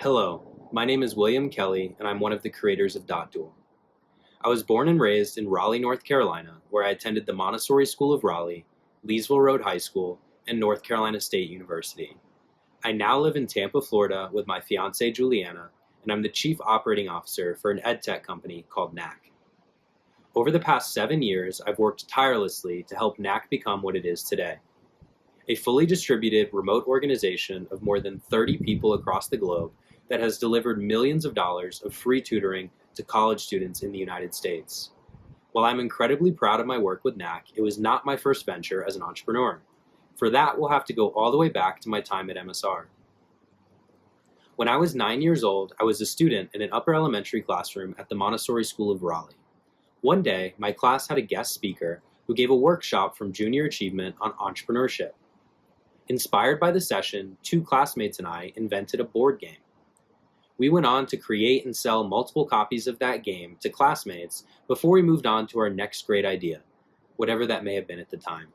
Hello, my name is William Kelly, and I'm one of the creators of Duel. I was born and raised in Raleigh, North Carolina, where I attended the Montessori School of Raleigh, Leesville Road High School, and North Carolina State University. I now live in Tampa, Florida with my fiancée Juliana, and I'm the Chief Operating Officer for an edtech company called NAC. Over the past 7 years, I've worked tirelessly to help NAC become what it is today. A fully distributed remote organization of more than 30 people across the globe that has delivered millions of dollars of free tutoring to college students in the United States. While I'm incredibly proud of my work with NAC, it was not my first venture as an entrepreneur. For that, we'll have to go all the way back to my time at MSR. When I was 9 years old, I was a student in an upper elementary classroom at the Montessori School of Raleigh. One day, my class had a guest speaker who gave a workshop from Junior Achievement on entrepreneurship. Inspired by the session, 2 classmates and I invented a board game. We went on to create and sell multiple copies of that game to classmates before we moved on to our next great idea, whatever that may have been at the time.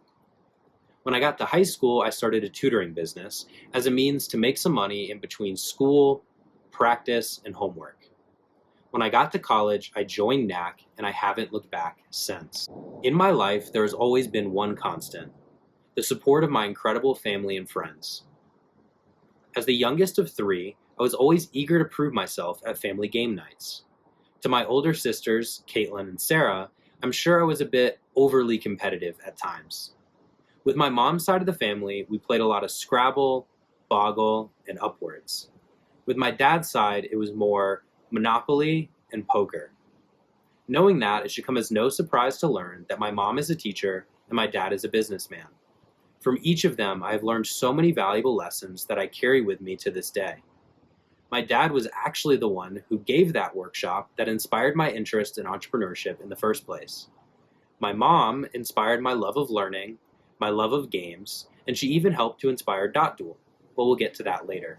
When I got to high school, I started a tutoring business as a means to make some money in between school, practice, and homework. When I got to college, I joined NAC, and I haven't looked back since. In my life, there has always been one constant: the support of my incredible family and friends. As the youngest of 3, I was always eager to prove myself at family game nights. To my older sisters, Caitlin and Sarah, I'm sure I was a bit overly competitive at times. With my mom's side of the family, we played a lot of Scrabble, Boggle, and Upwards. With my dad's side, it was more Monopoly and poker. Knowing that, it should come as no surprise to learn that my mom is a teacher and my dad is a businessman. From each of them, I have learned so many valuable lessons that I carry with me to this day. My dad was actually the one who gave that workshop that inspired my interest in entrepreneurship in the first place. My mom inspired my love of learning, my love of games, and she even helped to inspire Duel, but we'll get to that later.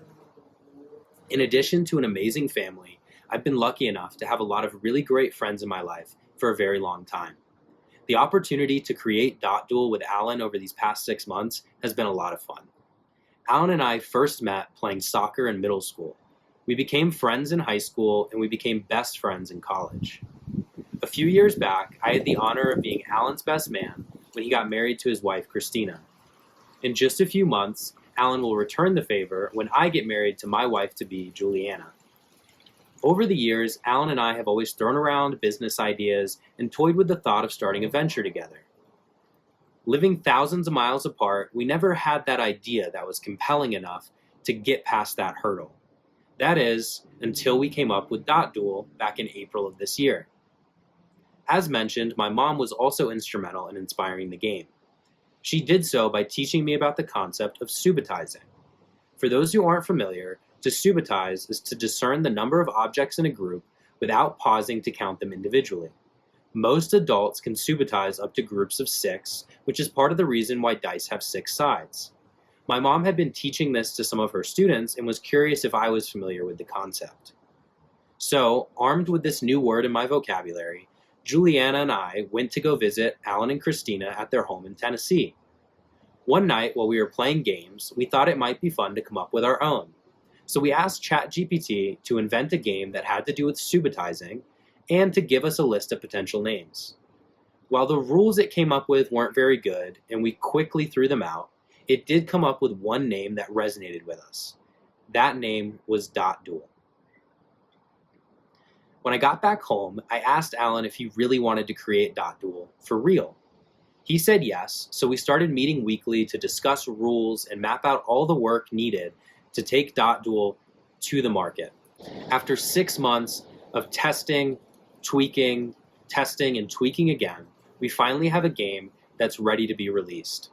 In addition to an amazing family, I've been lucky enough to have a lot of really great friends in my life for a very long time. The opportunity to create Duel with Alan over these past 6 months has been a lot of fun. Alan and I first met playing soccer in middle school. We became friends in high school, and we became best friends in college. A few years back, I had the honor of being Alan's best man when he got married to his wife, Christina. In just a few months, Alan will return the favor when I get married to my wife-to-be, Juliana. Over the years, Alan and I have always thrown around business ideas and toyed with the thought of starting a venture together. Living thousands of miles apart, we never had that idea that was compelling enough to get past that hurdle. That is, until we came up with Duel back in April of this year. As mentioned, my mom was also instrumental in inspiring the game. She did so by teaching me about the concept of subitizing. For those who aren't familiar, to subitize is to discern the number of objects in a group without pausing to count them individually. Most adults can subitize up to groups of 6, which is part of the reason why dice have 6 sides. My mom had been teaching this to some of her students and was curious if I was familiar with the concept. So, armed with this new word in my vocabulary, Juliana and I went to go visit Alan and Christina at their home in Tennessee. One night while we were playing games, we thought it might be fun to come up with our own. So we asked ChatGPT to invent a game that had to do with subitizing and to give us a list of potential names. While the rules it came up with weren't very good and we quickly threw them out, it did come up with one name that resonated with us. That name was Duel. When I got back home, I asked Alan if he really wanted to create Duel for real. He said yes, so we started meeting weekly to discuss rules and map out all the work needed to take Duel to the market. After 6 months of testing, tweaking, testing, and tweaking again, we finally have a game that's ready to be released.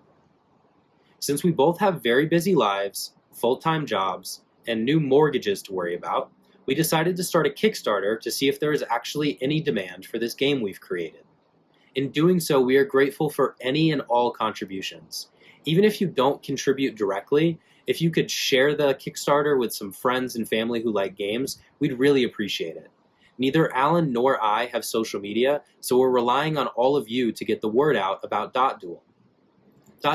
Since we both have very busy lives, full-time jobs, and new mortgages to worry about, we decided to start a Kickstarter to see if there is actually any demand for this game we've created. In doing so, we are grateful for any and all contributions. Even if you don't contribute directly, if you could share the Kickstarter with some friends and family who like games, we'd really appreciate it. Neither Alan nor I have social media, so we're relying on all of you to get the word out about Duel.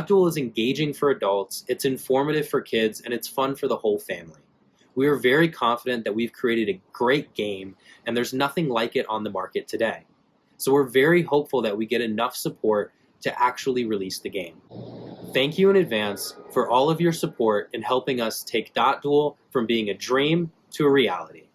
Duel is engaging for adults, it's informative for kids, and it's fun for the whole family. We are very confident that we've created a great game and there's nothing like it on the market today. So we're very hopeful that we get enough support to actually release the game. Thank you in advance for all of your support in helping us take Duel from being a dream to a reality.